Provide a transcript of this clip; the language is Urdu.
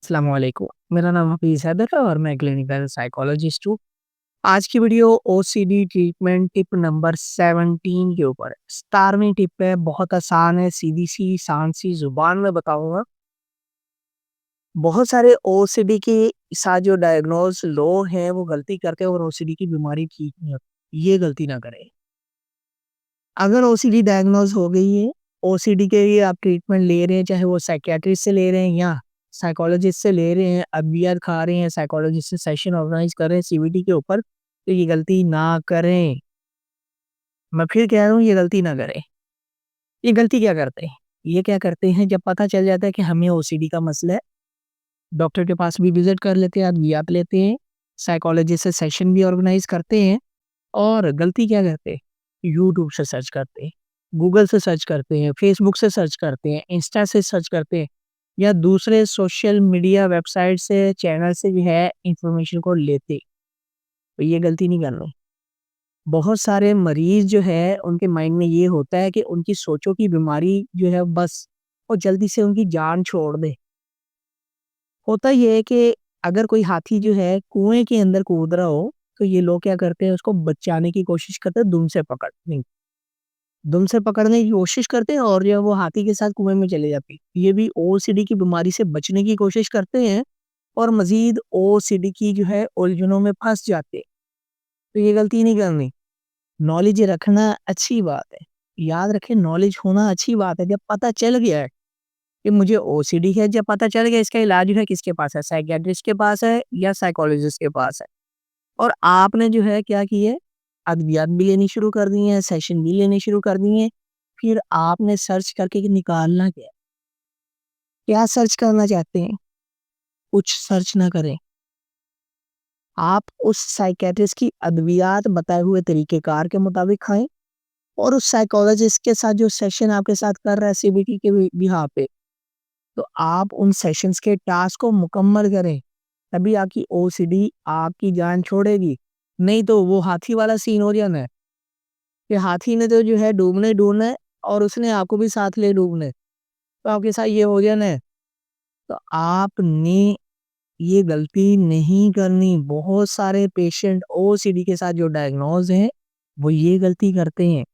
السلام علیکم، میرا نام حفیظ حیدر ہے اور میں کلینکل سائیکالوجسٹ ہوں۔ آج کی ویڈیو او سی ڈی ٹریٹمنٹ ٹپ نمبر 17 کے اوپر ہے۔ 17ویں ٹپ ہے، بہت آسان ہے، سیدھی سی سانسی زبان میں بتاؤں گا۔ بہت سارے او سی ڈی کے ساتھ جو ڈائگنوز لوگ ہیں وہ غلطی کرتے ہیں اور او سی ڈی کی بیماری ٹھیک نہیں ہوتی۔ یہ غلطی نہ کریں۔ اگر او سی ڈی ڈائگنوز ہو گئی ہے، او سی ڈی کے لیے آپ ٹریٹمنٹ لے رہے ہیں، چاہے وہ سائیکیٹرسٹ سے لے رہے ہیں یا سائیکالوجسٹ سے لے رہے ہیں، ادویات کھا رہے ہیں، سائیکالوجسٹ سے سیشن آرگنائز کر رہے ہیں سی وی ٹی کے اوپر، تو یہ غلطی نہ کریں۔ میں پھر کہہ رہا ہوں، یہ غلطی نہ کریں۔ یہ غلطی کیا کرتے ہیں؟ یہ کیا کرتے ہیں، جب پتہ چل جاتا ہے کہ ہمیں او سی ڈی کا مسئلہ ہے، ڈاکٹر کے پاس بھی وزٹ کر لیتے ہیں، ادویات لیتے ہیں، سائیکالوجسٹ سے سیشن بھی آرگنائز کرتے ہیں، اور غلطی کیا کرتے ہیں؟ یوٹیوب سے سرچ کرتے ہیں، گوگل سے سرچ کرتے ہیں، فیس بک سے سرچ کرتے ہیں، انسٹا سے سرچ کرتے ہیں، یا دوسرے سوشل میڈیا ویب سائٹ سے چینل سے جو ہے انفارمیشن کو لیتے۔ تو یہ غلطی نہیں کرنا۔ بہت سارے مریض جو ہے ان کے مائنڈ میں یہ ہوتا ہے کہ ان کی سوچوں کی بیماری جو ہے بس وہ جلدی سے ان کی جان چھوڑ دے۔ ہوتا یہ ہے کہ اگر کوئی ہاتھی جو ہے کنویں کے اندر کود رہا ہو تو یہ لوگ کیا کرتے ہیں، اس کو بچانے کی کوشش کرتے ہیں، دم سے پکڑنے کی کوشش کرتے ہیں، اور جو وہ ہاتھی کے ساتھ کنویں میں چلے جاتے ہیں۔ یہ بھی او سی ڈی کی بیماری سے بچنے کی کوشش کرتے ہیں اور مزید او سی ڈی کی جو ہے الجھنوں میں پھنس جاتے ہیں۔ تو یہ غلطی نہیں کرنی۔ نالج رکھنا اچھی بات ہے، یاد رکھیں، نالج ہونا اچھی بات ہے۔ جب پتہ چل گیا ہے کہ مجھے او سی ڈی ہے، جب پتہ چل گیا اس کا علاج ہے کس کے پاس ہے، سائیکیٹرسٹ کے پاس ہے یا سائیکالوجسٹ کے پاس ہے، اور آپ نے جو ہے کیا کی ہے، ادویات بھی لینی شروع کر دی ہیں، سیشن بھی لینے شروع کر دی ہیں، پھر آپ نے سرچ کر کے نکالنا کیا سرچ کرنا چاہتے ہیں؟ کچھ سرچ نہ کریں۔ آپ اس سائیکیٹرسٹ کی ادویات بتائے ہوئے طریقہ کار کے مطابق کھائیں، اور اس سائیکالوجسٹ کے ساتھ جو سیشن آپ کے ساتھ کر رہا ہے سی بی ٹی کے بیہاف پہ، تو آپ ان سیشنز کے ٹاسک کو مکمل کریں، تبھی آپ کی او سی ڈی آپ کی جان چھوڑے گی۔ نہیں تو وہ ہاتھی والا سین ہو جانا ہے کہ ہاتھی نے تو جو ہے ڈوبنے ڈوبنا ہے اور اس نے آپ کو بھی ساتھ لے ڈوبنے، تو آپ کے ساتھ یہ ہو جانا ہے۔ تو آپ نے یہ غلطی نہیں کرنی۔ بہت سارے پیشنٹ او سی ڈی کے ساتھ جو ڈائگنوز ہیں وہ یہ غلطی کرتے ہیں۔